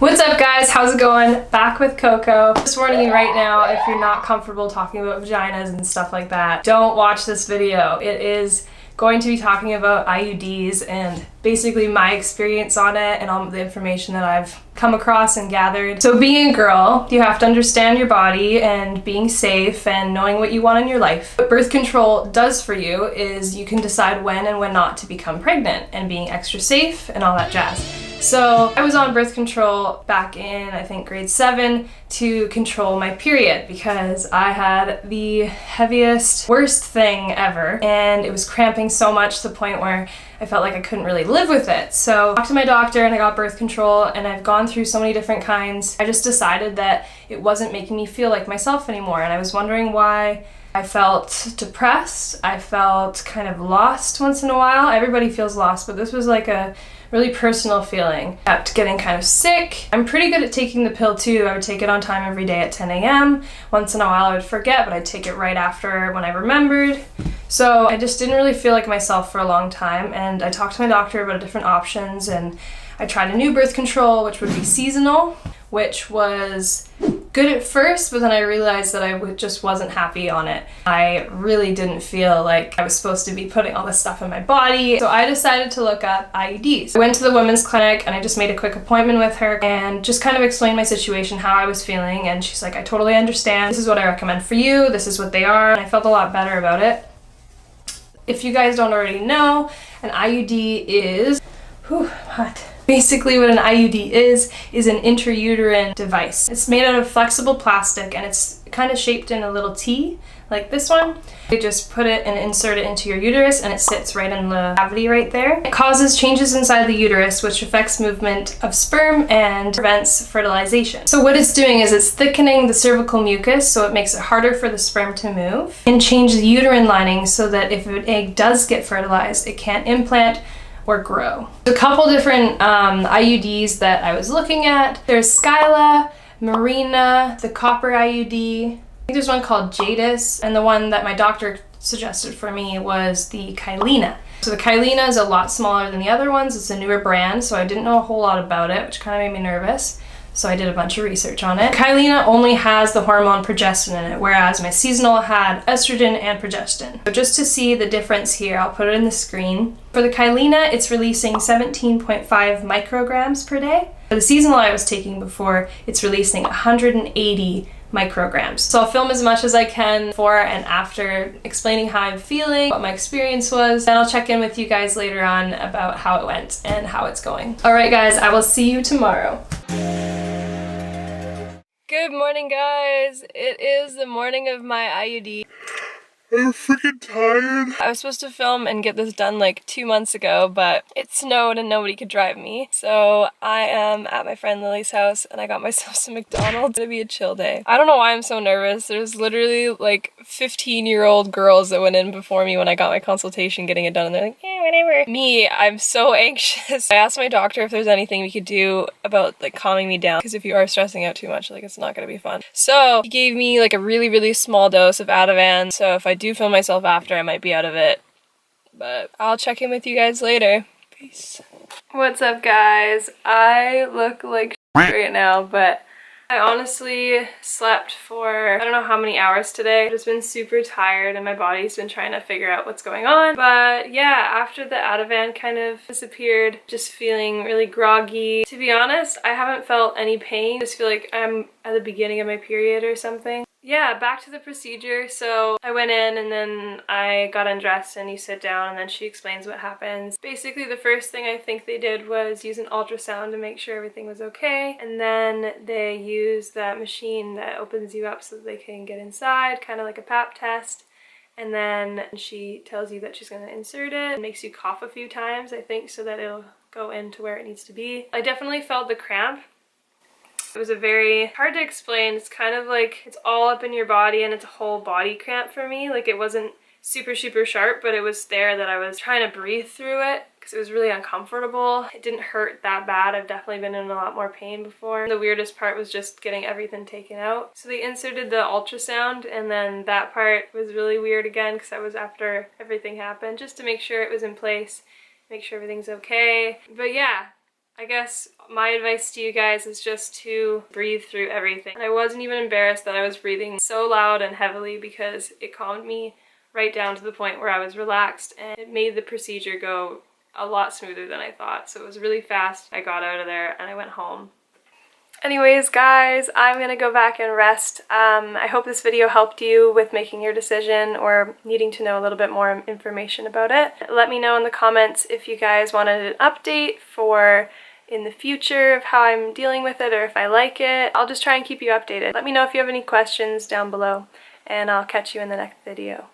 What's up guys, how's it going? Back with Coco. Just warning you right now, if you're not comfortable talking about vaginas and stuff like that, don't watch this video. It is going to be talking about IUDs and basically my experience on it and all the information that I've come across and gathered. So being a girl, you have to understand your body and being safe and knowing what you want in your life. What birth control does for you is you can decide when and when not to become pregnant and being extra safe and all that jazz. So I was on birth control back in, I think, grade 7 to control my period because I had the heaviest, worst thing ever, and it was cramping so much to the point where I felt like I couldn't really live with it. So I talked to my doctor and I got birth control, and I've gone through so many different kinds. I just decided that it wasn't making me feel like myself anymore, and I was wondering why. I felt depressed. I felt kind of lost once in a while. Everybody feels lost, but this was like a really personal feeling. I kept getting kind of sick. I'm pretty good at taking the pill too. I would take it on time every day at 10 a.m. Once in a while I would forget, but I'd take it right after when I remembered. So I just didn't really feel like myself for a long time, and I talked to my doctor about different options, and I tried a new birth control, which would be seasonal, which was good at first, but then I realized that I just wasn't happy on it. I really didn't feel like I was supposed to be putting all this stuff in my body. So I decided to look up IUDs. I went to the women's clinic and I just made a quick appointment with her and just kind of explained my situation, how I was feeling, and she's like, I totally understand. This is what I recommend for you. This is what they are. And I felt a lot better about it. If you guys don't already know, an IUD is, hot. Basically what an IUD is an intrauterine device. It's made out of flexible plastic and it's kind of shaped in a little T, like this one. You just put it and insert it into your uterus and it sits right in the cavity right there. It causes changes inside the uterus which affects movement of sperm and prevents fertilization. So what it's doing is it's thickening the cervical mucus, so it makes it harder for the sperm to move, and change the uterine lining so that if an egg does get fertilized, it can't implant or grow. There's a couple different IUDs that I was looking at. There's Skyla, Marina, the copper IUD. I think there's one called Jadis, and the one that my doctor suggested for me was the Kyleena. So the Kyleena is a lot smaller than the other ones. It's a newer brand, so I didn't know a whole lot about it, which kind of made me nervous. So I did a bunch of research on it. Kyleena only has the hormone progestin in it, whereas my seasonal had estrogen and progestin. So just to see the difference here, I'll put it in the screen. For the Kyleena, it's releasing 17.5 micrograms per day. For the seasonal I was taking before, it's releasing 180 micrograms. So I'll film as much as I can before and after, explaining how I'm feeling, what my experience was. Then I'll check in with you guys later on about how it went and how it's going. All right guys, I will see you tomorrow. Good morning guys. It is the morning of my IUD. I'm freaking tired. I was supposed to film and get this done like 2 months ago, but it snowed and nobody could drive me. So I am at my friend Lily's house and I got myself some McDonald's. It's gonna be a chill day. I don't know why I'm so nervous. There's literally like 15-year-old girls that went in before me when I got my consultation getting it done, and they're like, yeah, whatever. Me, I'm so anxious. I asked my doctor if there's anything we could do about like calming me down, because if you are stressing out too much, like it's not gonna be fun. So he gave me like a really small dose of Ativan, so if I do film myself after, I might be out of it, but I'll check in with you guys later. Peace. What's up guys? I look like right now, but I honestly slept for I don't know how many hours today. I've just been super tired and my body's been trying to figure out what's going on. But yeah, after the Ativan kind of disappeared, just feeling really groggy. To be honest, I haven't felt any pain. I just feel like I'm at the beginning of my period or something. Yeah, back to the procedure. So I went in and then I got undressed and you sit down and then she explains what happens. Basically the first thing I think they did was use an ultrasound to make sure everything was okay. And then they use that machine that opens you up so that they can get inside, kind of like a pap test. And then she tells you that she's going to insert it. It makes you cough a few times, I think, so that it'll go into where it needs to be. I definitely felt the cramp. It was a very hard to explain. It's kind of like it's all up in your body and it's a whole body cramp for me. Like it wasn't super sharp, but it was there that I was trying to breathe through it because it was really uncomfortable. It didn't hurt that bad. I've definitely been in a lot more pain before. The weirdest part was just getting everything taken out. So they inserted the ultrasound, and then that part was really weird again because that was after everything happened, just to make sure it was in place, make sure everything's okay. But yeah, I guess my advice to you guys is just to breathe through everything. And I wasn't even embarrassed that I was breathing so loud and heavily because it calmed me right down to the point where I was relaxed, and it made the procedure go a lot smoother than I thought. So it was really fast. I got out of there and I went home. Anyways, guys, I'm gonna go back and rest. I hope this video helped you with making your decision or needing to know a little bit more information about it. Let me know in the comments if you guys wanted an update for in the future of how I'm dealing with it or if I like it. I'll just try and keep you updated. Let me know if you have any questions down below, and I'll catch you in the next video.